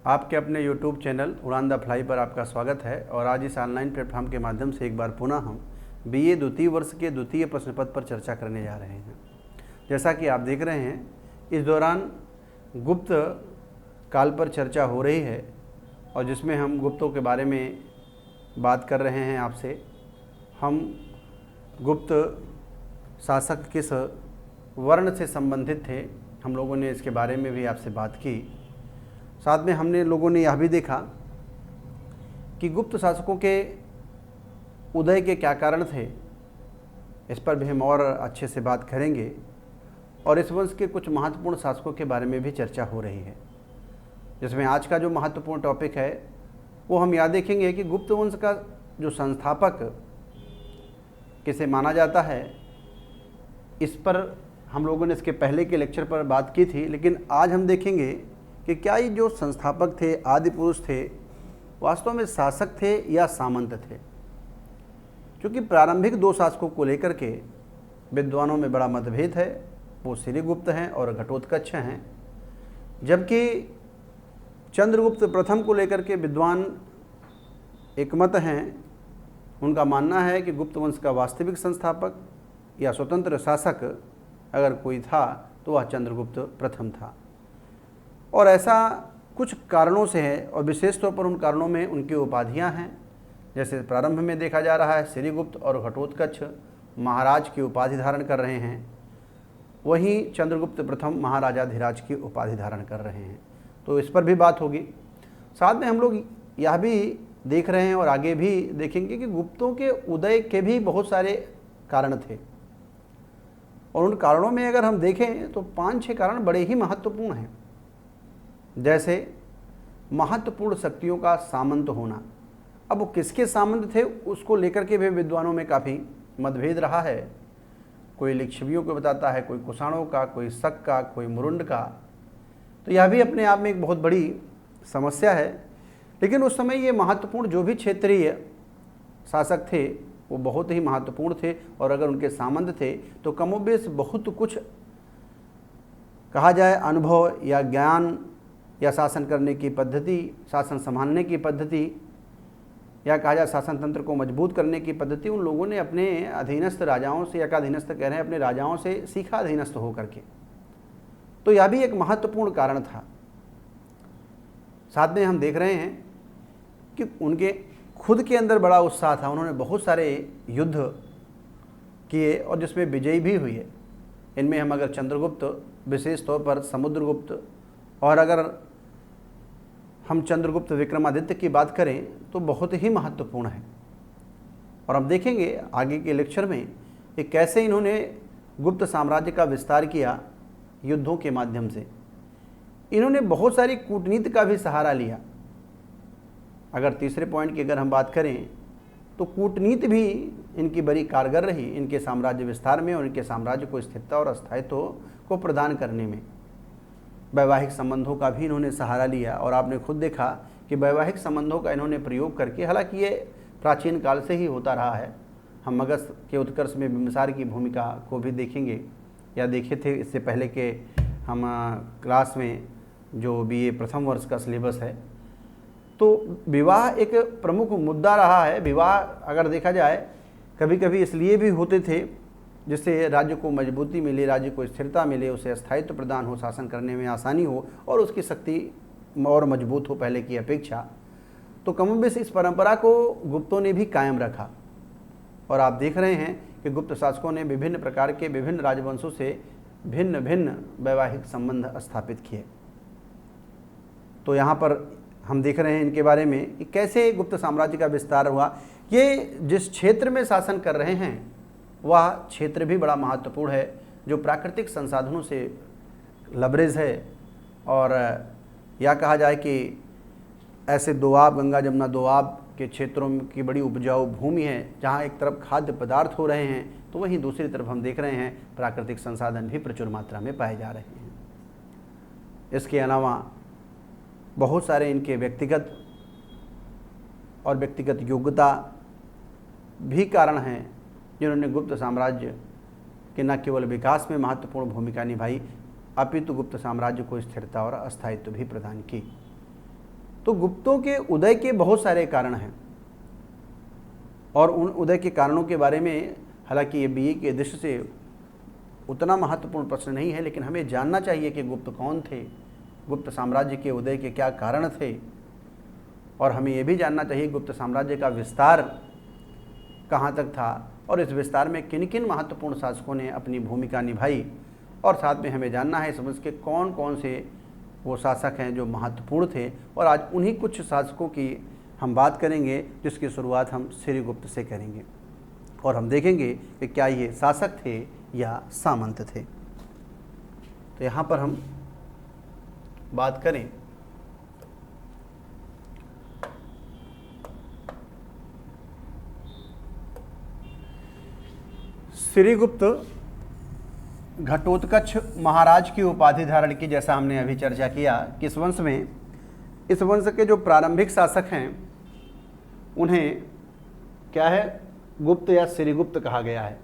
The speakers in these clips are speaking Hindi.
आपके अपने YouTube चैनल उड़ान द फ्लाई पर आपका स्वागत है। और आज इस ऑनलाइन प्लेटफॉर्म के माध्यम से एक बार पुनः हम BA द्वितीय वर्ष के द्वितीय प्रश्न पत्र पर चर्चा करने जा रहे हैं। जैसा कि आप देख रहे हैं, इस दौरान गुप्त काल पर चर्चा हो रही है और जिसमें हम गुप्तों के बारे में बात कर रहे हैं आपसे। हम गुप्त शासक किस वर्ण से संबंधित थे, हम लोगों ने इसके बारे में भी आपसे बात की। साथ में हमने लोगों ने यह भी देखा कि गुप्त शासकों के उदय के क्या कारण थे, इस पर भी हम और अच्छे से बात करेंगे। और इस वंश के कुछ महत्वपूर्ण शासकों के बारे में भी चर्चा हो रही है, जिसमें आज का जो महत्वपूर्ण टॉपिक है वो हम यह देखेंगे कि गुप्त वंश का जो संस्थापक किसे माना जाता है। इस पर हम लोगों ने इसके पहले के लेक्चर पर बात की थी, लेकिन आज हम देखेंगे कि क्या ये जो संस्थापक थे, आदि पुरुष थे, वास्तव में शासक थे या सामंत थे। क्योंकि प्रारंभिक दो शासकों को लेकर के विद्वानों में बड़ा मतभेद है, वो श्रीगुप्त हैं और घटोत्कच हैं। जबकि चंद्रगुप्त प्रथम को लेकर के विद्वान एकमत हैं। उनका मानना है कि गुप्त वंश का वास्तविक संस्थापक या स्वतंत्र शासक अगर कोई था तो वह चंद्रगुप्त प्रथम था। और ऐसा कुछ कारणों से है, और विशेष तौर पर उन कारणों में उनकी उपाधियां हैं। जैसे प्रारंभ में देखा जा रहा है, श्रीगुप्त और घटोत्कच महाराज की उपाधि धारण कर रहे हैं, वहीं चंद्रगुप्त प्रथम महाराजाधिराज की उपाधि धारण कर रहे हैं। तो इस पर भी बात होगी। साथ में हम लोग यह भी देख रहे हैं और आगे भी देखेंगे कि गुप्तों के उदय के भी बहुत सारे कारण थे। और उन कारणों में अगर हम देखें तो 5-6 कारण बड़े ही महत्वपूर्ण हैं। जैसे महत्वपूर्ण शक्तियों का सामंत होना। अब वो किसके सामंत थे उसको लेकर के भी विद्वानों में काफ़ी मतभेद रहा है। कोई लिच्छवियों को बताता है, कोई कुषाणों का, कोई शक का, कोई मुरुंड का। तो यह भी अपने आप में एक बहुत बड़ी समस्या है। लेकिन उस समय ये महत्वपूर्ण जो भी क्षेत्रीय शासक थे वो बहुत ही महत्वपूर्ण थे, और अगर उनके सामंत थे तो कमोबेश बहुत कुछ कहा जाए अनुभव या ज्ञान या शासन करने की पद्धति, शासन संभालने की पद्धति, या कहा जाए शासन तंत्र को मजबूत करने की पद्धति उन लोगों ने अपने अधीनस्थ राजाओं से, या का अधीनस्थ कह रहे हैं, अपने राजाओं से सीखा अधीनस्थ होकर के। तो यह भी एक महत्वपूर्ण कारण था। साथ में हम देख रहे हैं कि उनके खुद के अंदर बड़ा उत्साह था। उन्होंने बहुत सारे युद्ध किए और जिसमें विजयी भी हुई है। इनमें हम अगर चंद्रगुप्त, विशेष तौर पर समुद्रगुप्त, और अगर हम चंद्रगुप्त विक्रमादित्य की बात करें तो बहुत ही महत्वपूर्ण है। और हम देखेंगे आगे के लेक्चर में कि कैसे इन्होंने गुप्त साम्राज्य का विस्तार किया युद्धों के माध्यम से। इन्होंने बहुत सारी कूटनीति का भी सहारा लिया। अगर तीसरे पॉइंट की अगर हम बात करें तो कूटनीति भी इनकी बड़ी कारगर रही इनके साम्राज्य विस्तार में और इनके साम्राज्य को स्थिरता और अस्थायित्व को प्रदान करने में। वैवाहिक संबंधों का भी इन्होंने सहारा लिया, और आपने खुद देखा कि वैवाहिक संबंधों का इन्होंने प्रयोग करके, हालांकि ये प्राचीन काल से ही होता रहा है। हम मगध के उत्कर्ष में बिंबिसार की भूमिका को भी देखेंगे, या देखे थे इससे पहले के हम क्लास में जो BA प्रथम वर्ष का सिलेबस है। तो विवाह एक प्रमुख मुद्दा रहा है। विवाह अगर देखा जाए कभी कभी इसलिए भी होते थे जिससे राज्य को मजबूती मिले, राज्य को स्थिरता मिले, उसे स्थायित्व प्रदान हो, शासन करने में आसानी हो और उसकी शक्ति और मजबूत हो पहले की अपेक्षा। तो कमोबेश इस परंपरा को गुप्तों ने भी कायम रखा। और आप देख रहे हैं कि गुप्त शासकों ने विभिन्न प्रकार के विभिन्न राजवंशों से भिन्न भिन्न वैवाहिक संबंध स्थापित किए। तो यहाँ पर हम देख रहे हैं इनके बारे में कि कैसे गुप्त साम्राज्य का विस्तार हुआ। ये जिस क्षेत्र में शासन कर रहे हैं वह क्षेत्र भी बड़ा महत्वपूर्ण है, जो प्राकृतिक संसाधनों से लबरेज है। और या कहा जाए कि ऐसे दोआब, गंगा जमुना दोआब के क्षेत्रों की बड़ी उपजाऊ भूमि है, जहाँ एक तरफ खाद्य पदार्थ हो रहे हैं तो वहीं दूसरी तरफ हम देख रहे हैं प्राकृतिक संसाधन भी प्रचुर मात्रा में पाए जा रहे हैं। इसके अलावा बहुत सारे इनके व्यक्तिगत और व्यक्तिगत योग्यता भी कारण हैं जिन्होंने गुप्त साम्राज्य के न केवल विकास में महत्वपूर्ण भूमिका निभाई, अपितु गुप्त साम्राज्य को स्थिरता और अस्थायित्व भी प्रदान की। तो गुप्तों के उदय के बहुत सारे कारण हैं और उन उदय के कारणों के बारे में हालांकि ये बीए के दृष्टि से उतना महत्वपूर्ण प्रश्न नहीं है, लेकिन हमें जानना चाहिए कि गुप्त कौन थे, गुप्त साम्राज्य के उदय के क्या कारण थे, और हमें ये भी जानना चाहिए गुप्त साम्राज्य का विस्तार कहाँ तक था और इस विस्तार में किन किन महत्वपूर्ण शासकों ने अपनी भूमिका निभाई। और साथ में हमें जानना है समझ के कौन कौन से वो शासक हैं जो महत्वपूर्ण थे, और आज उन्हीं कुछ शासकों की हम बात करेंगे जिसकी शुरुआत हम श्रीगुप्त से करेंगे और हम देखेंगे कि क्या ये शासक थे या सामंत थे। तो यहाँ पर हम बात करें श्रीगुप्त घटोत्कच महाराज की उपाधि धारण की, जैसा हमने अभी चर्चा किया कि इस वंश में, इस वंश के जो प्रारंभिक शासक हैं उन्हें क्या है, गुप्त या श्रीगुप्त कहा गया है।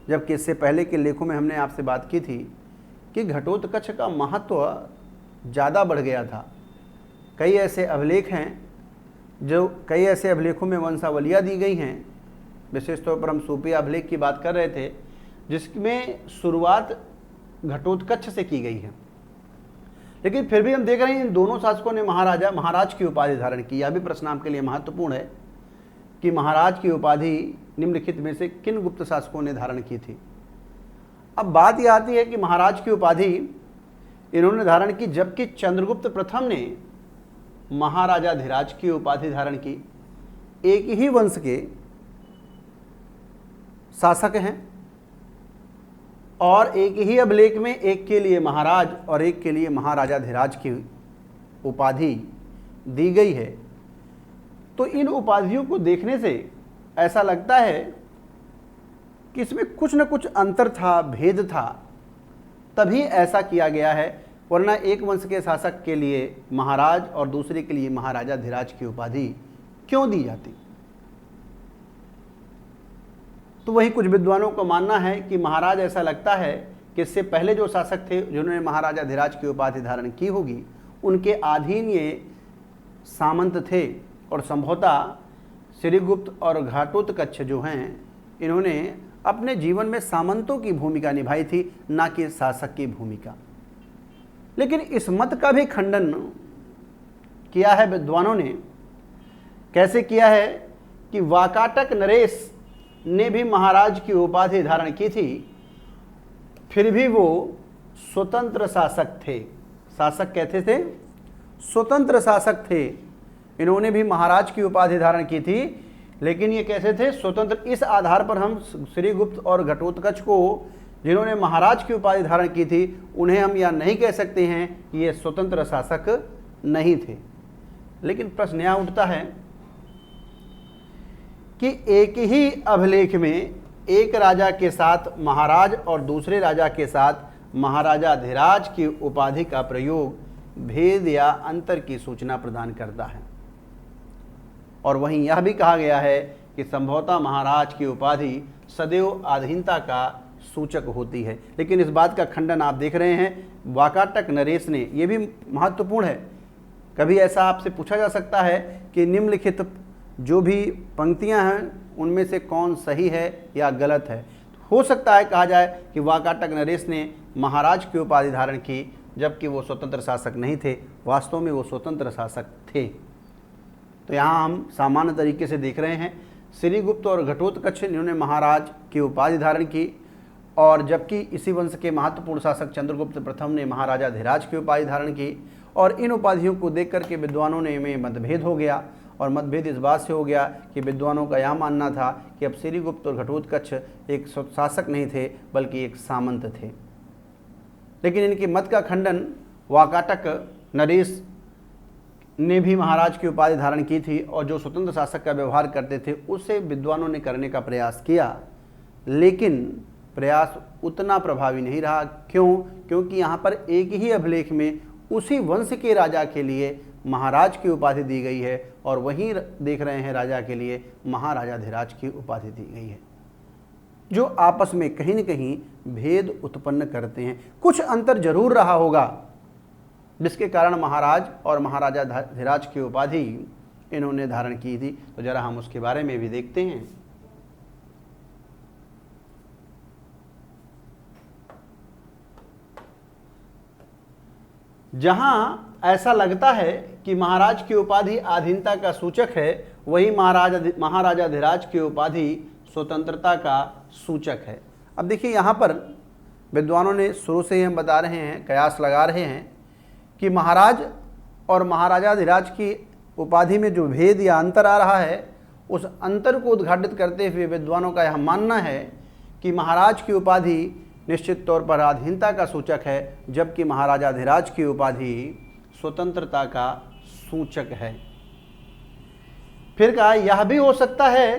जबकि इससे पहले के लेखों में हमने आपसे बात की थी कि घटोत्कच का महत्व ज़्यादा बढ़ गया था। कई ऐसे अभिलेख हैं जो, कई ऐसे अभिलेखों में वंशावलियाँ दी गई हैं, विशेष तौर पर हम सूफी अभिलेख की बात कर रहे थे जिसमें शुरुआत घटोत्कच से की गई है। लेकिन फिर भी हम देख रहे हैं इन दोनों शासकों ने महाराज की उपाधि धारण की। यह भी प्रश्न आपके लिए महत्वपूर्ण है कि महाराज की उपाधि निम्नलिखित में से किन गुप्त शासकों ने धारण की थी। अब बात यह आती है कि महाराज की उपाधि इन्होंने धारण की जबकि चंद्रगुप्त प्रथम ने महाराजाधिराज की उपाधि धारण की। एक ही वंश के शासक हैं और एक ही अभिलेख में एक के लिए महाराज और एक के लिए महाराजाधिराज की उपाधि दी गई है। तो इन उपाधियों को देखने से ऐसा लगता है कि इसमें कुछ न कुछ अंतर था, भेद था, तभी ऐसा किया गया है, वरना एक वंश के शासक के लिए महाराज और दूसरे के लिए महाराजाधिराज की उपाधि क्यों दी जाती। तो वही कुछ विद्वानों का मानना है कि महाराज, ऐसा लगता है कि इससे पहले जो शासक थे जिन्होंने महाराजाधिराज की उपाधि धारण की होगी उनके अधीन ये सामंत थे और संभवतः श्रीगुप्त और घटोत्कच जो हैं इन्होंने अपने जीवन में सामंतों की भूमिका निभाई थी, ना कि शासक की भूमिका। लेकिन इस मत का भी खंडन किया है विद्वानों ने। कैसे किया है कि वाकाटक नरेश ने भी महाराज की उपाधि धारण की थी, फिर भी वो स्वतंत्र शासक थे। शासक कहते थे, स्वतंत्र शासक थे। इन्होंने भी महाराज की उपाधि धारण की थी, लेकिन ये कैसे थे, स्वतंत्र। इस आधार पर हम श्रीगुप्त और घटोत्कच को, जिन्होंने महाराज की उपाधि धारण की थी, उन्हें हम यह नहीं कह सकते हैं कि ये स्वतंत्र शासक नहीं थे। लेकिन प्रश्न यह उठता है कि एक ही अभिलेख में एक राजा के साथ महाराज और दूसरे राजा के साथ महाराजाधिराज की उपाधि का प्रयोग भेद या अंतर की सूचना प्रदान करता है। और वहीं यह भी कहा गया है कि संभवतः महाराज की उपाधि सदैव अधीनता का सूचक होती है। लेकिन इस बात का खंडन आप देख रहे हैं वाकाटक नरेश ने। यह भी महत्वपूर्ण है। कभी ऐसा आपसे पूछा जा सकता है कि निम्नलिखित जो भी पंक्तियां हैं उनमें से कौन सही है या गलत है। हो सकता है कहा जाए कि वाकाटक नरेश ने महाराज की उपाधि धारण की जबकि वो स्वतंत्र शासक नहीं थे, वास्तव में वो स्वतंत्र शासक थे। तो यहाँ हम सामान्य तरीके से देख रहे हैं श्रीगुप्त और घटोत्कच इन्होंने महाराज की उपाधि धारण की, और जबकि इसी वंश के महत्वपूर्ण शासक चंद्रगुप्त प्रथम ने महाराजाधिराज की उपाधि धारण की। और इन उपाधियों को देख करके विद्वानों में मतभेद हो गया, और मतभेद इस बात से हो गया कि विद्वानों का यह मानना था कि अब श्रीगुप्त और घटोत्कच एक शासक नहीं थे बल्कि एक सामंत थे। लेकिन इनके मत का खंडन वाकाटक नरेश ने भी महाराज की उपाधि धारण की थी और जो स्वतंत्र शासक का व्यवहार करते थे उसे विद्वानों ने करने का प्रयास किया, लेकिन प्रयास उतना प्रभावी नहीं रहा। क्यों? क्योंकि यहाँ पर एक ही अभिलेख में उसी वंश के राजा के लिए महाराज की उपाधि दी गई है और वहीं देख रहे हैं राजा के लिए महाराजाधिराज की उपाधि दी गई है, जो आपस में कहीं न कहीं भेद उत्पन्न करते हैं। कुछ अंतर जरूर रहा होगा, जिसके कारण महाराज और महाराजा धीराज की उपाधि इन्होंने धारण की थी। तो जरा हम उसके बारे में भी देखते हैं। जहां ऐसा लगता है कि महाराज की उपाधि आधीनता का सूचक है, वही महाराजा धीराज की उपाधि स्वतंत्रता का सूचक है। अब देखिए यहाँ पर विद्वानों ने शुरू से ही हम बता रहे हैं, कयास लगा रहे हैं कि महाराज और महाराजा धीराज की उपाधि में जो भेद या अंतर आ रहा है, उस अंतर को उद्घाटित करते हुए विद्वानों का यह मानना है कि महाराज की उपाधि निश्चित तौर पर अधीनता का सूचक है, जबकि महाराजा धीराज की उपाधि स्वतंत्रता का सूचक है। फिर कहा यह भी हो सकता है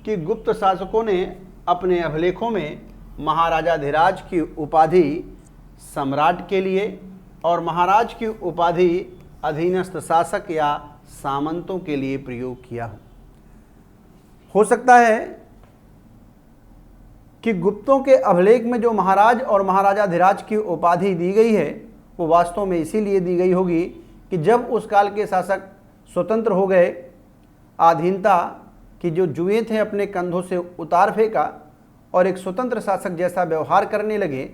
कि गुप्त शासकों ने अपने अभिलेखों में महाराजा धीराज की उपाधि सम्राट के लिए और महाराज की उपाधि अधीनस्थ शासक या सामंतों के लिए प्रयोग किया हो सकता है कि गुप्तों के अभिलेख में जो महाराज और महाराजा धीराज की उपाधि दी गई है, वो वास्तव में इसीलिए दी गई होगी कि जब उस काल के शासक स्वतंत्र हो गए, आधीनता की जो जुएं थे अपने कंधों से उतार फेंका और एक स्वतंत्र शासक जैसा व्यवहार करने लगे,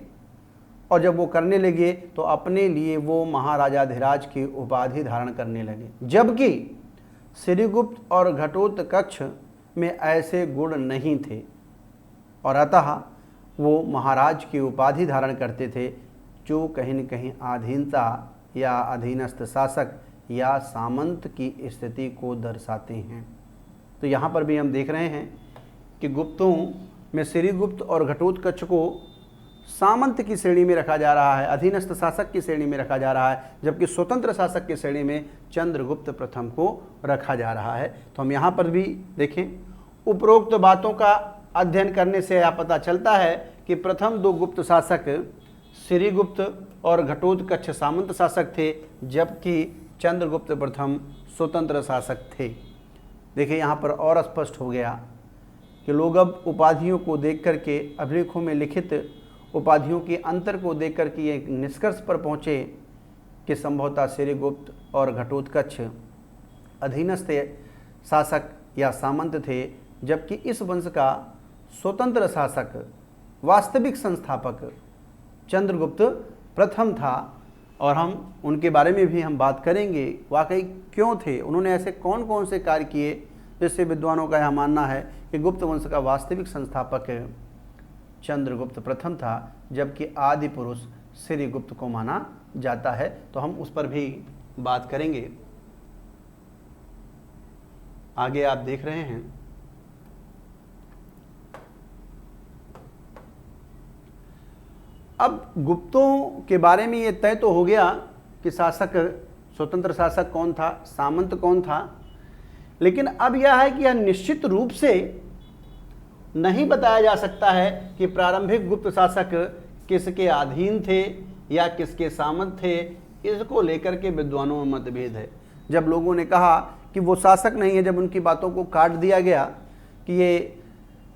और जब वो करने लगे तो अपने लिए वो महाराजा धीराज की उपाधि धारण करने लगे, जबकि श्रीगुप्त और घटोत्कच में ऐसे गुण नहीं थे और अतः वो महाराज की उपाधि धारण करते थे, जो कहीं न कहीं आधीनता या अधीनस्थ शासक या सामंत की स्थिति को दर्शाते हैं। तो यहाँ पर भी हम देख रहे हैं कि गुप्तों में श्रीगुप्त और घटोत्कच को सामंत की श्रेणी में रखा जा रहा है, अधीनस्थ शासक की श्रेणी में रखा जा रहा है, जबकि स्वतंत्र शासक की श्रेणी में चंद्रगुप्त प्रथम को रखा जा रहा है। तो हम यहाँ पर भी देखें, उपरोक्त बातों का अध्ययन करने से यह पता चलता है कि प्रथम दो गुप्त शासक श्रीगुप्त और घटोत्कच सामंत शासक थे, जबकि चंद्रगुप्त प्रथम स्वतंत्र शासक थे। देखिए यहाँ पर और स्पष्ट हो गया कि लोग अब उपाधियों को देख करके, अभिलेखों में लिखित उपाधियों के अंतर को देख कर के एक निष्कर्ष पर पहुँचे कि संभवतः श्रीगुप्त और घटोत्कच अधीनस्थ शासक या सामंत थे, जबकि इस वंश का स्वतंत्र शासक, वास्तविक संस्थापक चंद्रगुप्त प्रथम था। और हम उनके बारे में भी हम बात करेंगे, वाकई क्यों थे, उन्होंने ऐसे कौन कौन से कार्य किए जिससे विद्वानों का यह मानना है कि गुप्त वंश का वास्तविक संस्थापक चंद्रगुप्त प्रथम था, जबकि आदि पुरुष श्रीगुप्त को माना जाता है। तो हम उस पर भी बात करेंगे। आगे आप देख रहे हैं अब गुप्तों के बारे में ये तय तो हो गया कि शासक, स्वतंत्र शासक कौन था, सामंत कौन था, लेकिन अब यह है कि यह निश्चित रूप से नहीं बताया जा सकता है कि प्रारंभिक गुप्त शासक किसके अधीन थे या किसके सामंत थे। इसको लेकर के विद्वानों में मतभेद है। जब लोगों ने कहा कि वो शासक नहीं है, जब उनकी बातों को काट दिया गया कि ये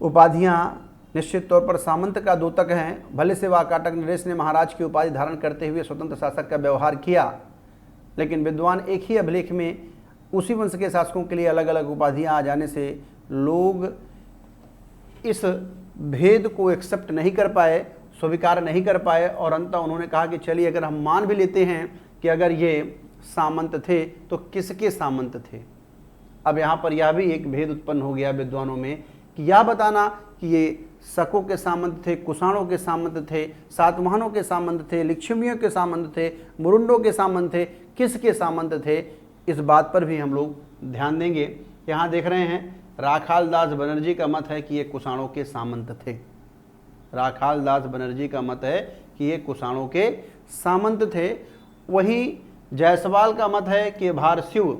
उपाधियाँ निश्चित तौर पर सामंत का द्योतक हैं, भले से वाकाटक नरेश ने महाराज की उपाधि धारण करते हुए स्वतंत्र शासक का व्यवहार किया, लेकिन विद्वान एक ही अभिलेख में उसी वंश के शासकों के लिए अलग अलग उपाधियां आ जाने से लोग इस भेद को एक्सेप्ट नहीं कर पाए, स्वीकार नहीं कर पाए, और अंततः उन्होंने कहा कि चलिए अगर हम मान भी लेते हैं कि अगर ये सामंत थे तो किसके सामंत थे। अब यहाँ पर यह भी एक भेद उत्पन्न हो गया विद्वानों में कि यह बताना कि ये शकों के सामंत थे, कुषाणों के सामंत थे, सातवाहनों के सामंत थे, लिच्छवियों के सामंत थे, मुरुंडों के सामंत थे, किसके सामंत थे, इस बात पर भी हम लोग ध्यान देंगे। यहाँ देख रहे हैं राखाल दास बनर्जी का मत है कि ये कुषाणों के सामंत थे। राखाल दास बनर्जी का मत है कि ये कुषाणों के सामंत थे। वहीं जायसवाल का मत है कि भारशिव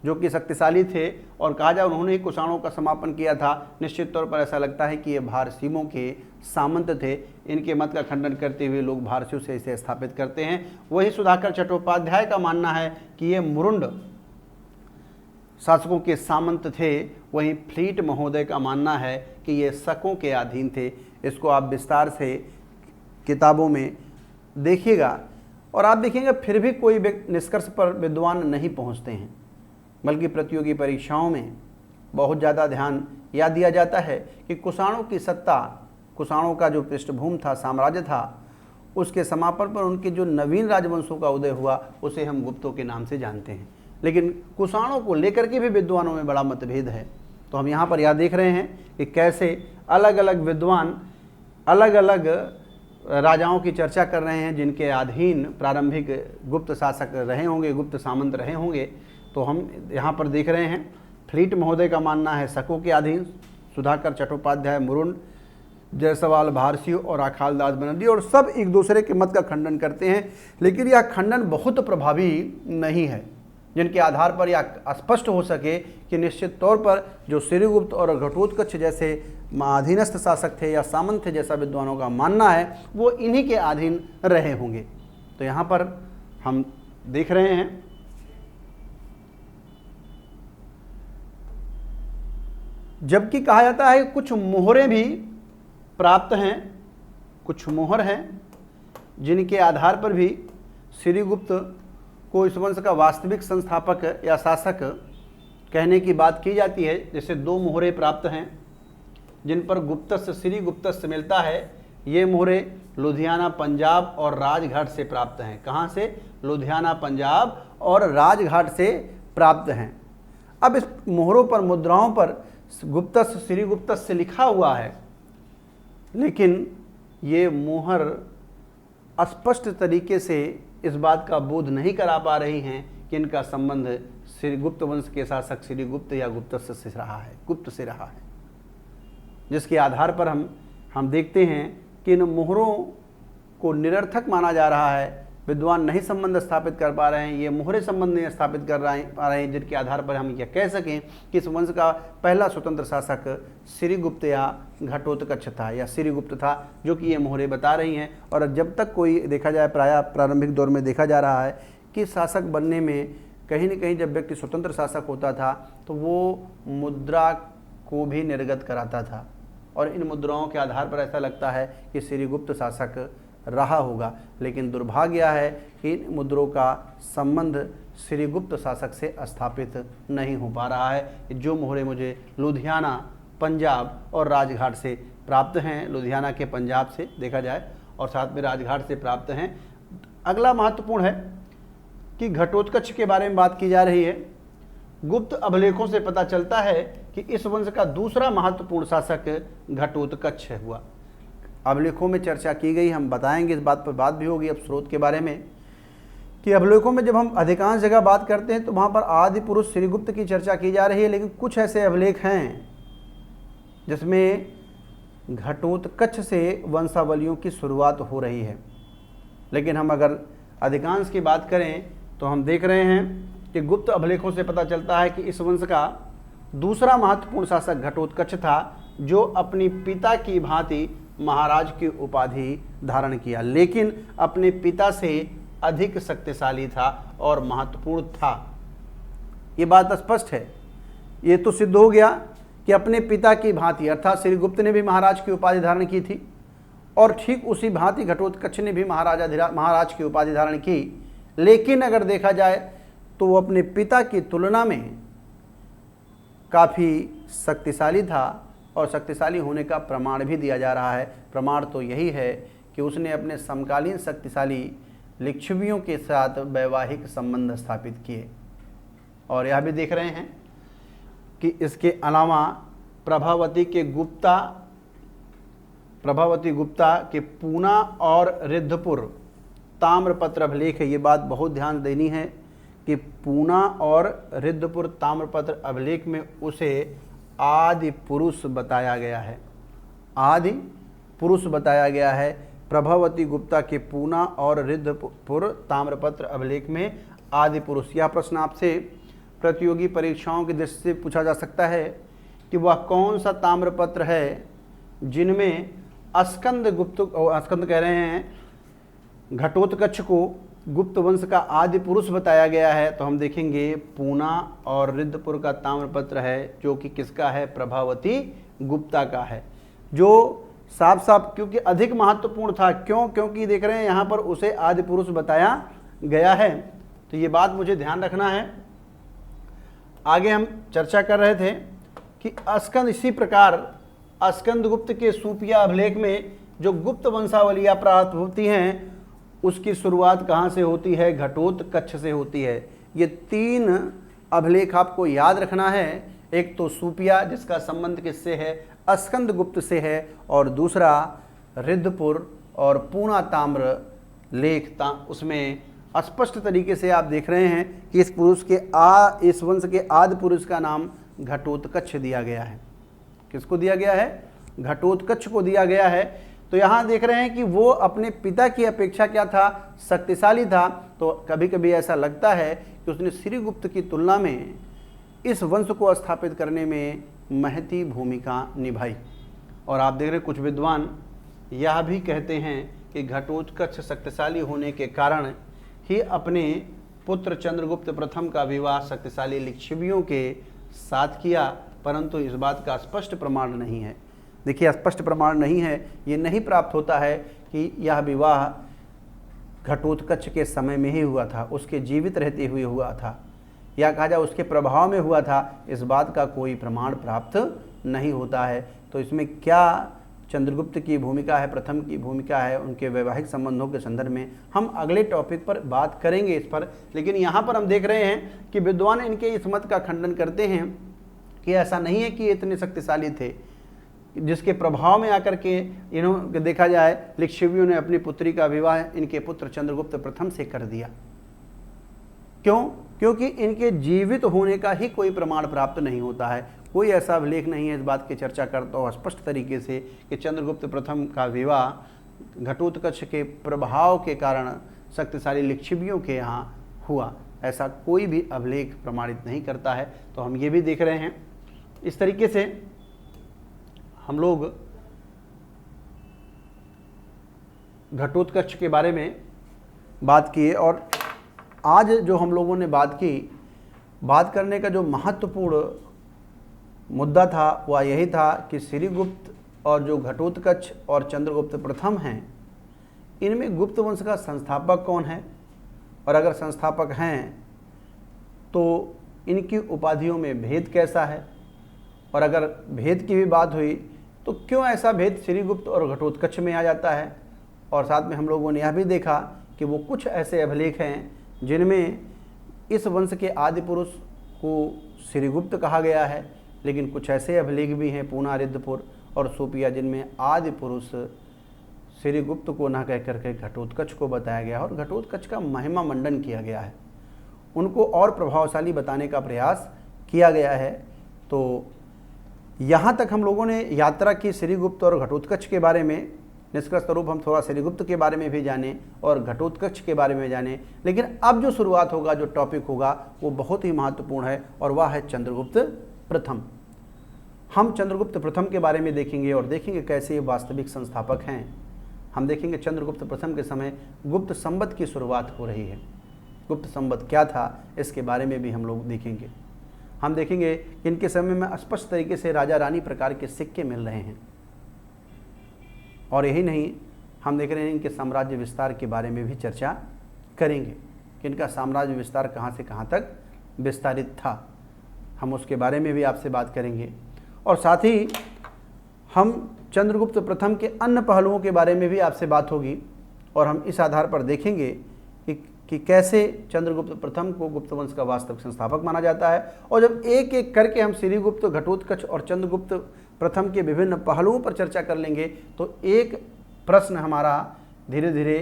जो कि शक्तिशाली थे और कहा जाए उन्होंने ही कुषाणों का समापन किया था। निश्चित तौर पर ऐसा लगता है कि ये भारशिवों के सामंत थे। इनके मत का खंडन करते हुए लोग भारशिव से इसे स्थापित करते हैं। वही सुधाकर चट्टोपाध्याय का मानना है कि ये मुरुंड शासकों के सामंत थे। वहीं फ्लीट महोदय का मानना है कि ये शकों के अधीन थे। इसको आप विस्तार से किताबों में देखिएगा। और आप देखेंगे फिर भी कोई निष्कर्ष पर विद्वान नहीं पहुंचते हैं, बल्कि प्रतियोगी परीक्षाओं में बहुत ज़्यादा ध्यान यह दिया जाता है कि कुषाणों की सत्ता, कुषाणों का जो पृष्ठभूमि था, साम्राज्य था, उसके समापन पर उनके जो नवीन राजवंशों का उदय हुआ उसे हम गुप्तों के नाम से जानते हैं। लेकिन कुषाणों को लेकर के भी विद्वानों में बड़ा मतभेद है। तो हम यहाँ पर यह देख रहे हैं कि कैसे अलग अलग विद्वान अलग अलग राजाओं की चर्चा कर रहे हैं जिनके अधीन प्रारंभिक गुप्त शासक रहे होंगे, गुप्त सामंत रहे होंगे। तो हम यहाँ पर देख रहे हैं फ्लीट महोदय का मानना है शकों के अधीन, सुधाकर चट्टोपाध्याय, मुरुन, जायसवाल, भारसी और अखालदास बनर्जी, और सब एक दूसरे के मत का खंडन करते हैं। लेकिन यह खंडन बहुत प्रभावी नहीं है, जिनके आधार पर यह स्पष्ट हो सके कि निश्चित तौर पर जो श्रीगुप्त और घटोत्कच जैसे अधीनस्थ शासक थे या सामंत थे, जैसा विद्वानों का मानना है, वो इन्हीं के अधीन रहे होंगे। तो यहाँ पर हम देख रहे हैं जबकि कहा जाता है कुछ मोहरें भी प्राप्त हैं, कुछ मोहर हैं जिनके आधार पर भी श्रीगुप्त को इस वंश का वास्तविक संस्थापक या शासक कहने की बात की जाती है। जैसे 2 मोहरें प्राप्त हैं जिन पर गुप्तस्य, श्रीगुप्तस्य मिलता है। ये मोहरें लुधियाना पंजाब और राजघाट से प्राप्त हैं। कहाँ से? लुधियाना पंजाब और राजघाट से प्राप्त हैं। अब इस मोहरों पर, मुद्राओं पर गुप्तस्य, श्रीगुप्तस्य लिखा हुआ है, लेकिन ये मोहर स्पष्ट तरीके से इस बात का बोध नहीं करा पा रही हैं कि इनका संबंध श्रीगुप्त वंश के शासक श्रीगुप्त या गुप्तस्य से रहा है, गुप्त से रहा है। जिसके आधार पर हम देखते हैं कि इन मोहरों को निरर्थक माना जा रहा है। विद्वान नहीं संबंध स्थापित कर पा रहे हैं, ये मोहरे संबंध नहीं स्थापित कर पा रहे हैं, जिनके आधार पर हम यह कह सकें कि इस वंश का पहला स्वतंत्र शासक श्रीगुप्त या घटोत्कच था या श्रीगुप्त था, जो कि ये मोहरे बता रही हैं। और जब तक कोई देखा जाए, प्रायः प्रारंभिक दौर में देखा जा रहा है कि शासक बनने में कहीं न कहीं जब व्यक्ति स्वतंत्र शासक होता था तो वो मुद्रा को भी निर्गत कराता था, और इन मुद्राओं के आधार पर ऐसा लगता है कि श्रीगुप्त शासक रहा होगा। लेकिन दुर्भाग्य है कि इन मुद्रों का संबंध श्रीगुप्त शासक से स्थापित नहीं हो पा रहा है। जो मोहरे मुझे लुधियाना, पंजाब और राजघाट से प्राप्त हैं, लुधियाना के पंजाब से देखा जाए और साथ में राजघाट से प्राप्त हैं। अगला महत्वपूर्ण है कि घटोत्कच के बारे में बात की जा रही है। गुप्त अभिलेखों से पता चलता है कि इस वंश का दूसरा महत्वपूर्ण शासक घटोत्कच हुआ। अभिलेखों में चर्चा की गई, हम बताएंगे, इस बात पर बात भी होगी अब स्रोत के बारे में, कि अभिलेखों में जब हम अधिकांश जगह बात करते हैं तो वहाँ पर आदि पुरुष श्रीगुप्त की चर्चा की जा रही है। लेकिन कुछ ऐसे अभिलेख हैं जिसमें घटोत्कच से वंशावलियों की शुरुआत हो रही है। लेकिन हम अगर अधिकांश की बात करें तो हम देख रहे हैं कि गुप्त अभिलेखों से पता चलता है कि इस वंश का दूसरा महत्वपूर्ण शासक घटोत्कच था, जो अपनी पिता की भांति महाराज की उपाधि धारण किया, लेकिन अपने पिता से अधिक शक्तिशाली था और महत्वपूर्ण था। ये बात स्पष्ट है। ये तो सिद्ध हो गया कि अपने पिता की भांति, अर्थात श्रीगुप्त ने भी महाराज की उपाधि धारण की थी और ठीक उसी भांति घटोत्कच ने भी महाराज की उपाधि धारण की। लेकिन अगर देखा जाए तो वो अपने पिता की तुलना में काफ़ी शक्तिशाली था, और शक्तिशाली होने का प्रमाण भी दिया जा रहा है। प्रमाण तो यही है कि उसने अपने समकालीन शक्तिशाली लिच्छवियों के साथ वैवाहिक संबंध स्थापित किए। और यह भी देख रहे हैं कि इसके अलावा प्रभावती गुप्ता के पूना और रिद्धपुर ताम्रपत्र अभिलेख है। ये बात बहुत ध्यान देनी है कि पूना और रिद्धपुर ताम्रपत्र अभिलेख में उसे आदि पुरुष बताया गया है, आदि पुरुष बताया गया है। प्रभावती गुप्ता के पूना और रिद्धपुर ताम्रपत्र अभिलेख में आदि पुरुष। यह प्रश्न आपसे प्रतियोगी परीक्षाओं की दृष्टि से पूछा जा सकता है कि वह कौन सा ताम्रपत्र है जिनमें स्कंद कह रहे हैं घटोत्कच को गुप्त वंश का आदि पुरुष बताया गया है। तो हम देखेंगे पूना और रिद्धपुर का ताम्रपत्र है, जो कि किसका है? प्रभावती गुप्ता का है, जो साफ साफ, क्योंकि अधिक महत्वपूर्ण था। क्यों? क्योंकि देख रहे हैं यहाँ पर उसे आदि पुरुष बताया गया है, तो ये बात मुझे ध्यान रखना है। आगे हम चर्चा कर रहे थे कि स्कंद, इसी प्रकार स्कंदगुप्त के सूपिया अभिलेख में जो गुप्त वंशावलियाँ प्राप्त होती हैं उसकी शुरुआत कहाँ से होती है? घटोत्कच से होती है। ये 3 अभिलेख आपको याद रखना है। एक तो सूपिया जिसका संबंध किससे है? स्कंदगुप्त से है, और दूसरा रिद्धपुर और पूना ताम्र लेख उसमें स्पष्ट तरीके से आप देख रहे हैं कि इस वंश के आदि पुरुष का नाम घटोत्कच दिया गया है। किसको दिया गया है? घटोत्कच को दिया गया है। तो यहाँ देख रहे हैं कि वो अपने पिता की अपेक्षा क्या था? शक्तिशाली था। तो कभी कभी ऐसा लगता है कि उसने श्रीगुप्त की तुलना में इस वंश को स्थापित करने में महती भूमिका निभाई। और आप देख रहे हैं कुछ विद्वान यह भी कहते हैं कि घटोत्कच शक्तिशाली होने के कारण ही अपने पुत्र चंद्रगुप्त प्रथम का विवाह शक्तिशाली लिच्छवियों के साथ किया, परंतु इस बात का स्पष्ट प्रमाण नहीं है। देखिए, स्पष्ट प्रमाण नहीं है, ये नहीं प्राप्त होता है कि यह विवाह घटोत्कच के समय में ही हुआ था, उसके जीवित रहते हुए हुआ था, या कहा जाए उसके प्रभाव में हुआ था। इस बात का कोई प्रमाण प्राप्त नहीं होता है। तो इसमें क्या चंद्रगुप्त की भूमिका है, प्रथम की भूमिका है, उनके वैवाहिक संबंधों के संदर्भ में हम अगले टॉपिक पर बात करेंगे इस पर। लेकिन यहाँ पर हम देख रहे हैं कि विद्वान इनके इस मत का खंडन करते हैं कि ऐसा नहीं है कि ये इतने शक्तिशाली थे, जिसके प्रभाव में आकर के इन्होंने देखा जाए लिच्छवियों ने अपनी पुत्री का विवाह इनके पुत्र चंद्रगुप्त प्रथम से कर दिया। क्यों? क्योंकि इनके जीवित होने का ही कोई प्रमाण प्राप्त नहीं होता है। कोई ऐसा अभिलेख नहीं है इस बात की चर्चा करता हो स्पष्ट तरीके से कि चंद्रगुप्त प्रथम का विवाह घटोत्कच के प्रभाव के कारण शक्तिशाली लिच्छवियों के यहाँ हुआ। ऐसा कोई भी अभिलेख प्रमाणित नहीं करता है। तो हम ये भी देख रहे हैं। इस तरीके से हम लोग घटोत्कच के बारे में बात किए, और आज जो हम लोगों ने बात करने का जो महत्वपूर्ण मुद्दा था वह यही था कि श्रीगुप्त और जो घटोत्कच और चंद्रगुप्त प्रथम हैं, इनमें गुप्त वंश का संस्थापक कौन है, और अगर संस्थापक हैं तो इनकी उपाधियों में भेद कैसा है, और अगर भेद की भी बात हुई तो क्यों ऐसा भेद श्रीगुप्त और घटोत्कच में आ जाता है। और साथ में हम लोगों ने यह भी देखा कि वो कुछ ऐसे अभिलेख हैं जिनमें इस वंश के आदि पुरुष को श्रीगुप्त कहा गया है, लेकिन कुछ ऐसे अभिलेख भी हैं पूना, रिद्धपुर और सूपिया जिनमें आदि पुरुष श्रीगुप्त को न कह करके घटोत्कच को बताया गया और घटोत्कच का महिमा मंडन किया गया है, उनको और प्रभावशाली बताने का प्रयास किया गया है। तो यहाँ तक हम लोगों ने यात्रा की श्रीगुप्त और घटोत्कच के बारे में। निष्कर्ष स्वरूप हम थोड़ा श्रीगुप्त के बारे में भी जाने और घटोत्कच के बारे में जाने, लेकिन अब जो शुरुआत होगा, जो टॉपिक होगा, वो बहुत ही महत्वपूर्ण है और वह है चंद्रगुप्त प्रथम। हम चंद्रगुप्त प्रथम के बारे में देखेंगे और देखेंगे कैसे ये वास्तविक संस्थापक हैं। हम देखेंगे चंद्रगुप्त प्रथम के समय गुप्त संवत की शुरुआत हो रही है। गुप्त संवत क्या था, इसके बारे में भी हम लोग देखेंगे। हम देखेंगे कि इनके समय में स्पष्ट तरीके से राजा रानी प्रकार के सिक्के मिल रहे हैं, और यही नहीं, हम देख रहे हैं इनके साम्राज्य विस्तार के बारे में भी चर्चा करेंगे कि इनका साम्राज्य विस्तार कहाँ से कहाँ तक विस्तारित था। हम उसके बारे में भी आपसे बात करेंगे, और साथ ही हम चंद्रगुप्त प्रथम के अन्य पहलुओं के बारे में भी आपसे बात होगी, और हम इस आधार पर देखेंगे कि कैसे चंद्रगुप्त प्रथम को गुप्त वंश का वास्तविक संस्थापक माना जाता है। और जब एक एक करके हम श्रीगुप्त, घटोत्कच और चंद्रगुप्त प्रथम के विभिन्न पहलुओं पर चर्चा कर लेंगे तो एक प्रश्न हमारा धीरे धीरे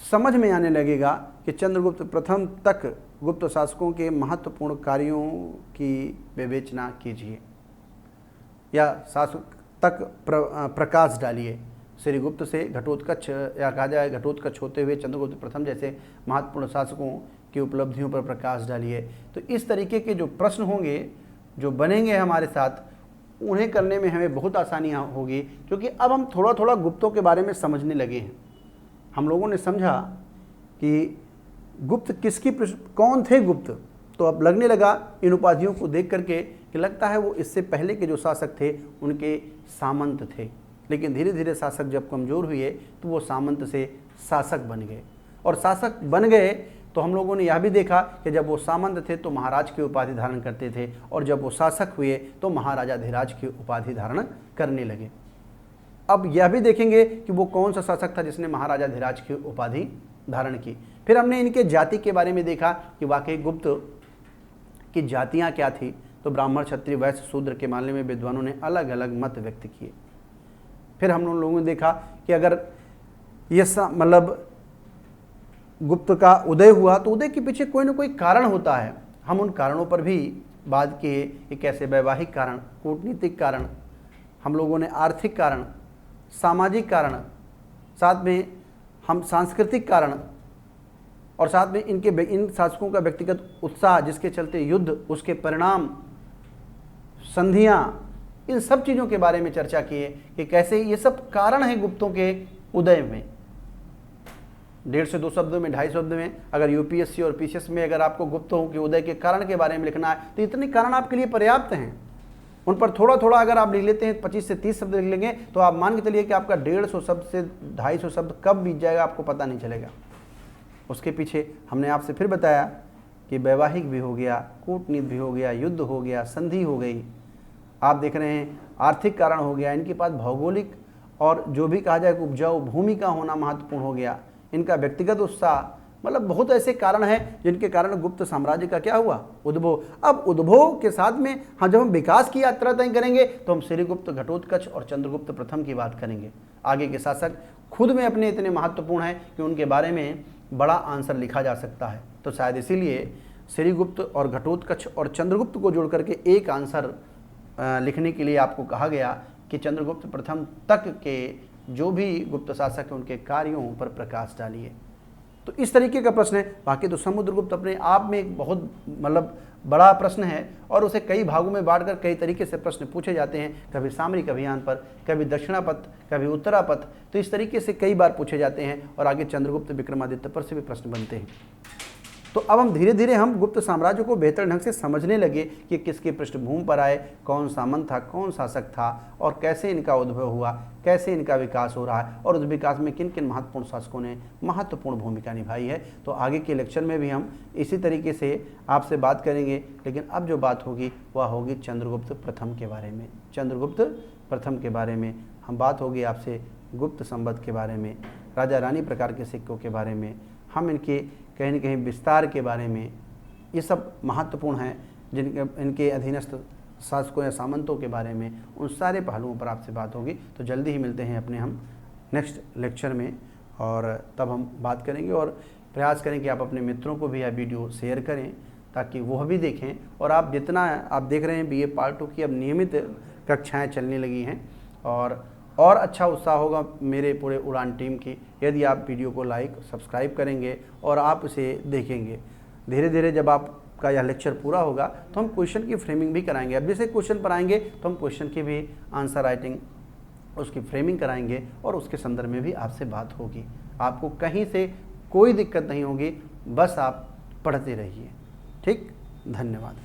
समझ में आने लगेगा कि चंद्रगुप्त प्रथम तक गुप्त शासकों के महत्वपूर्ण कार्यों की विवेचना कीजिए या शासक तक प्रकाश डालिए। श्रीगुप्त से घटोत्कच, या कहा जाए घटोत्कच होते हुए चंद्रगुप्त प्रथम जैसे महत्वपूर्ण शासकों की उपलब्धियों पर प्रकाश डालिए। तो इस तरीके के जो प्रश्न होंगे, जो बनेंगे हमारे साथ, उन्हें करने में हमें बहुत आसानियाँ होगी, क्योंकि अब हम थोड़ा थोड़ा गुप्तों के बारे में समझने लगे हैं। हम लोगों ने समझा कि गुप्त कौन थे गुप्त, तो अब लगने लगा इन उपाधियों को देख करके कि लगता है वो इससे पहले के जो शासक थे उनके सामंत थे, लेकिन धीरे धीरे शासक जब कमज़ोर हुए तो वो सामंत से शासक बन गए, और शासक बन गए तो हम लोगों ने यह भी देखा कि जब वो सामंत थे तो महाराज की उपाधि धारण करते थे, और जब वो शासक हुए तो महाराजाधिराज की उपाधि धारण करने लगे। अब यह भी देखेंगे कि वो कौन सा शासक था जिसने महाराजाधिराज की उपाधि धारण की। फिर हमने इनके जाति के बारे में देखा कि वाकई गुप्त की जातियाँ क्या थी। तो ब्राह्मण, क्षत्रिय, वैश्य, शूद्र के मामले में विद्वानों ने अलग अलग मत व्यक्त किए। फिर हम लोगों ने देखा कि अगर ये मतलब गुप्त का उदय हुआ तो उदय के पीछे कोई ना कोई कारण होता है। हम उन कारणों पर भी बात किए कि कैसे वैवाहिक कारण, कूटनीतिक कारण, हम लोगों ने आर्थिक कारण, सामाजिक कारण, साथ में हम सांस्कृतिक कारण, और साथ में इन शासकों का व्यक्तिगत उत्साह जिसके चलते युद्ध, उसके परिणाम, संधियाँ, इन सब चीज़ों के बारे में चर्चा किए कि कैसे ये सब कारण हैं गुप्तों के उदय में। 1.5 से 2 शब्दों में, 2.5 शब्द में अगर यूपीएससी और पीसीएस में अगर आपको गुप्तों के उदय के कारण के बारे में लिखना है तो इतने कारण आपके लिए पर्याप्त हैं। उन पर थोड़ा थोड़ा अगर आप लिख लेते हैं, 25 से 30 शब्द लिख लेंगे तो आप मान के चलिए कि आपका 150 शब्द से 250 शब्द कब बीत जाएगा आपको पता नहीं चलेगा। उसके पीछे हमने आपसे फिर बताया कि वैवाहिक भी हो गया, कूटनीति भी हो गया, युद्ध हो गया, संधि हो गई, आप देख रहे हैं आर्थिक कारण हो गया, इनके पास भौगोलिक और जो भी कहा जाए उपजाऊ भूमि का होना महत्वपूर्ण हो गया, इनका व्यक्तिगत उत्साह, मतलब बहुत ऐसे कारण हैं जिनके कारण गुप्त साम्राज्य का क्या हुआ, उद्भव। अब उद्भव के साथ में जब हम विकास की यात्रा तय करेंगे तो हम श्रीगुप्त, घटोत्कच और चंद्रगुप्त प्रथम की बात करेंगे। आगे के शासक खुद में अपने इतने महत्वपूर्ण हैं कि उनके बारे में बड़ा आंसर लिखा जा सकता है। तो शायद इसीलिए श्रीगुप्त और घटोत्कच और चंद्रगुप्त को जोड़ करके एक आंसर लिखने के लिए आपको कहा गया कि चंद्रगुप्त प्रथम तक के जो भी गुप्त शासक हैं उनके कार्यों पर प्रकाश डालिए। तो इस तरीके का प्रश्न है। बाकी तो समुद्रगुप्त अपने आप में एक बहुत मतलब बड़ा प्रश्न है और उसे कई भागों में बांटकर कई तरीके से प्रश्न पूछे जाते हैं, कभी सामरिक अभियान पर, कभी दक्षिणापथ, कभी उत्तरापथ, तो इस तरीके से कई बार पूछे जाते हैं और आगे चंद्रगुप्त, विक्रमादित्य पर से भी प्रश्न बनते हैं। तो अब हम धीरे धीरे हम गुप्त साम्राज्य को बेहतर ढंग से समझने लगे कि किसके पृष्ठभूमि पर आए, कौन सामंत था, कौन शासक था और कैसे इनका उद्भव हुआ, कैसे इनका विकास हो रहा है और उस विकास में किन किन महत्वपूर्ण शासकों ने महत्वपूर्ण भूमिका निभाई है। तो आगे के लेक्चर में भी हम इसी तरीके से आपसे बात करेंगे, लेकिन अब जो बात होगी वह होगी चंद्रगुप्त प्रथम के बारे में। चंद्रगुप्त प्रथम के बारे में हम बात होगी आपसे, गुप्त संवत के बारे में, राजा रानी प्रकार के सिक्कों के बारे में, हम इनके कहीं न कहीं विस्तार के बारे में, ये सब महत्वपूर्ण हैं जिनके इनके अधीनस्थ शासकों या सामंतों के बारे में, उन सारे पहलुओं पर आपसे बात होगी। तो जल्दी ही मिलते हैं अपने हम नेक्स्ट लेक्चर में और तब हम बात करेंगे और प्रयास करें कि आप अपने मित्रों को भी यह वीडियो शेयर करें ताकि वह भी देखें। और आप जितना आप देख रहे हैं BA पार्ट 2 की अब नियमित कक्षाएँ चलने लगी हैं और अच्छा उत्साह होगा मेरे पूरे उड़ान टीम की यदि आप वीडियो को लाइक, सब्सक्राइब करेंगे और आप इसे देखेंगे। धीरे धीरे जब आपका यह लेक्चर पूरा होगा तो हम क्वेश्चन की फ्रेमिंग भी कराएंगे। अब जैसे क्वेश्चन पर आएंगे तो हम क्वेश्चन की भी आंसर राइटिंग, उसकी फ्रेमिंग कराएंगे और उसके संदर्भ में भी आपसे बात होगी। आपको कहीं से कोई दिक्कत नहीं होगी, बस आप पढ़ते रहिए। ठीक, धन्यवाद।